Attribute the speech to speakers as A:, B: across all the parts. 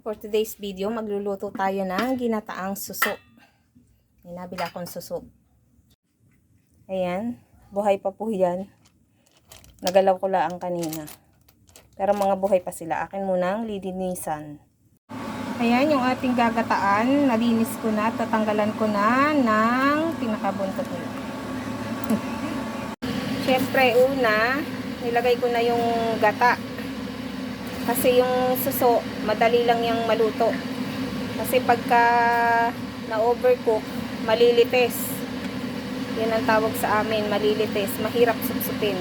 A: For today's video, magluluto tayo ng ginataang suso. May nabila akong suso. Ayan, buhay pa po yan. Nagalaw ko lang kanina. Pero mga buhay pa sila. Akin munang lilinisan. Ayan, yung ating gagataan. Nalinis ko na. Tatanggalan ko na ng pinakabuntot nila. Siyempre, una, nilagay ko na yung gata. Kasi yung suso, madali lang yung maluto. Kasi pagka na-overcook, malilites. Yan ang tawag sa amin, malilites. Mahirap supsupin.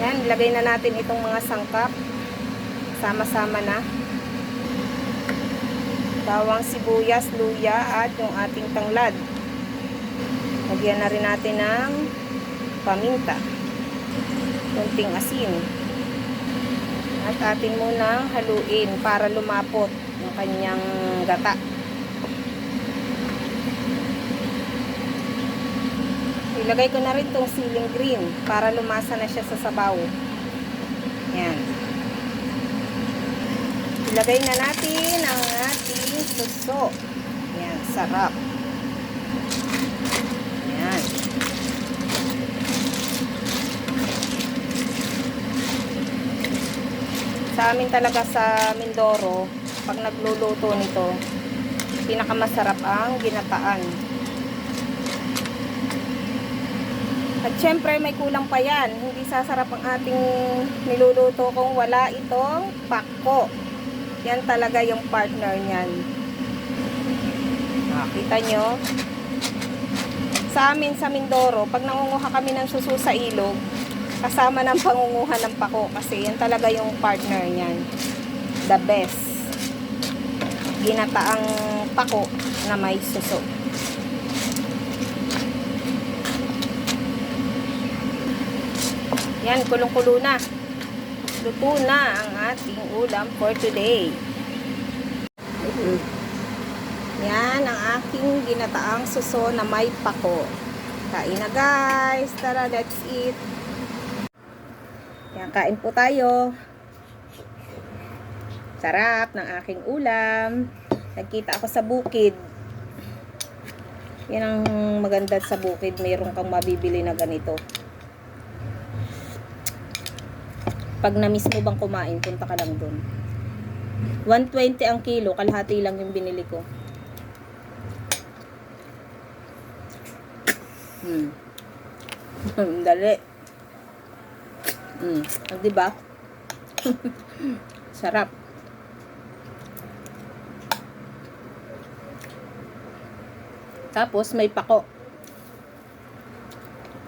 A: Yan, ilagay na natin itong mga sangkap. Sama-sama na. Bawang sibuyas, luya, at yung ating tanglad. Lagyan na rin natin ng paminta. Kunting asin. At atin munang haluin para lumapot yung kanyang gata. Ilagay ko na rin tong siling green para lumasa na siya sa sabaw. Yan. Ilagay na natin ang ating suso. Yan, sarap. Yan. Sa amin talaga sa Mindoro, pag nagluluto nito, pinakamasarap ang ginataan. At syempre may kulang pa yan. Hindi sasarap ang ating niluluto kung wala itong pakko. Yan talaga yung partner niyan. Nakita nyo? Sa amin sa Mindoro, pag nangunguha kami ng suso sa ilog, kasama ng pangunguhan ng pako kasi yan talaga yung partner niyan. The best. Ginataang pako na may suso. Yan, kulong-kulo na. Luto na ang ating ulam for today. Yan ang aking ginataang suso na may pako. Kain na guys. Tara, let's eat. Yan, kain po tayo. Sarap ng aking ulam. Nagkita ako sa bukid. Yan ang maganda sa bukid. Mayroon kang mabibili na ganito. Pag na-miss mo bang kumain, punta ka lang dun. 120 ang kilo. Kalahati lang yung binili ko. Dali. Diba? Sarap. Tapos may pako.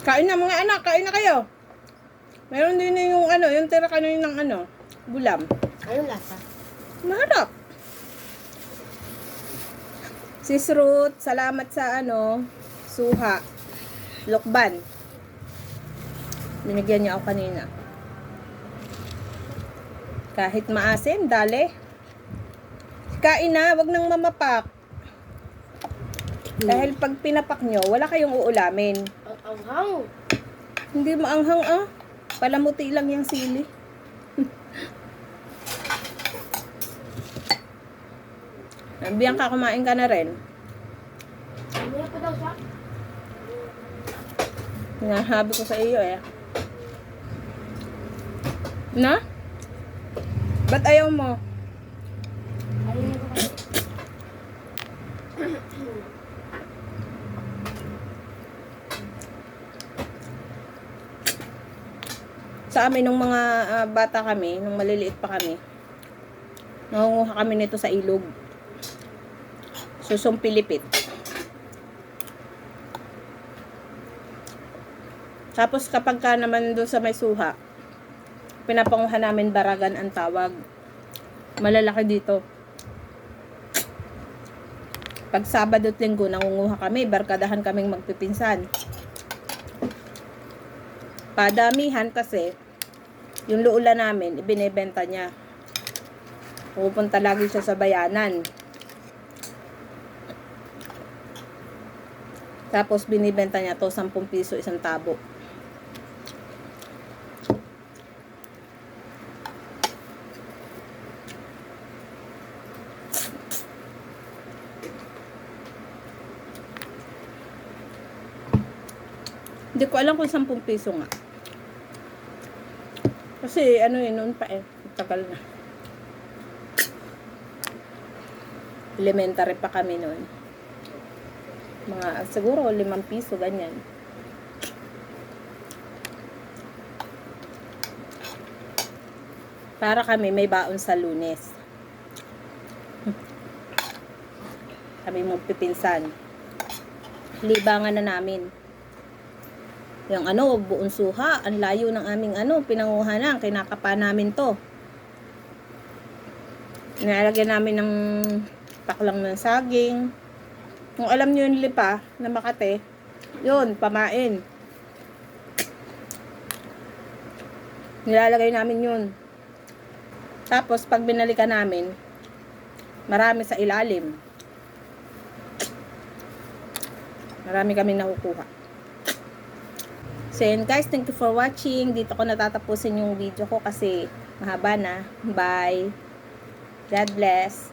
A: Kain na mga anak, kain na kayo. Meron din yung yung tira kanina ng bulam.
B: Anong lasa?
A: Maharap. Sis Ruth, salamat sa suha. Lokban. Binigyan niya ako kanina. Kahit maasim, dali. Kain na, wag nang mamapak. Dahil pag pinapak nyo, wala kayong uulamin.
B: Ang anghang.
A: Hindi maanghang Palamuti lang yung sili. Bianca, kumain ka na rin.
B: Ano pa daw siya?
A: Nahabi ko sa iyo Na? Ba't ayaw mo?
B: Ayun ko kasi.
A: Sa amin, nung mga bata kami, nung maliliit pa kami, nangunguha kami nito sa ilog. Susong Pilipit. Tapos kapag ka naman doon sa may suha, pinapanguha namin baragan ang tawag. Malalaki dito. Pag Sabado at Linggo, nangunguha kami, barkadahan kaming magpipinsan. Padamihan kasi, yung luula namin, ibinebenta niya. Pupunta lagi siya sa bayanan. Tapos binibenta niya to 10 piso isang tabo. Hindi ko alam kung 10 piso nga. Kasi ano yun, noon pa eh. Tagal na. Elementary pa kami noon. Mga siguro 5 piso, ganyan. Para kami may baon sa Lunes. Kami magpipinsan. Libangan na namin. Yung buong suha, ang layo ng aming pinanguhanan, kinakapa namin to. Nilalagyan namin ng paklang ng saging. Kung alam nyo yung lipa na Makate, yun, pamain. Nilalagay namin yun. Tapos, pag binalikan namin, marami sa ilalim. Marami kaming nakukuha. So yun guys, thank you for watching. Dito ko natatapusin yung video ko kasi mahaba na. Bye. God bless.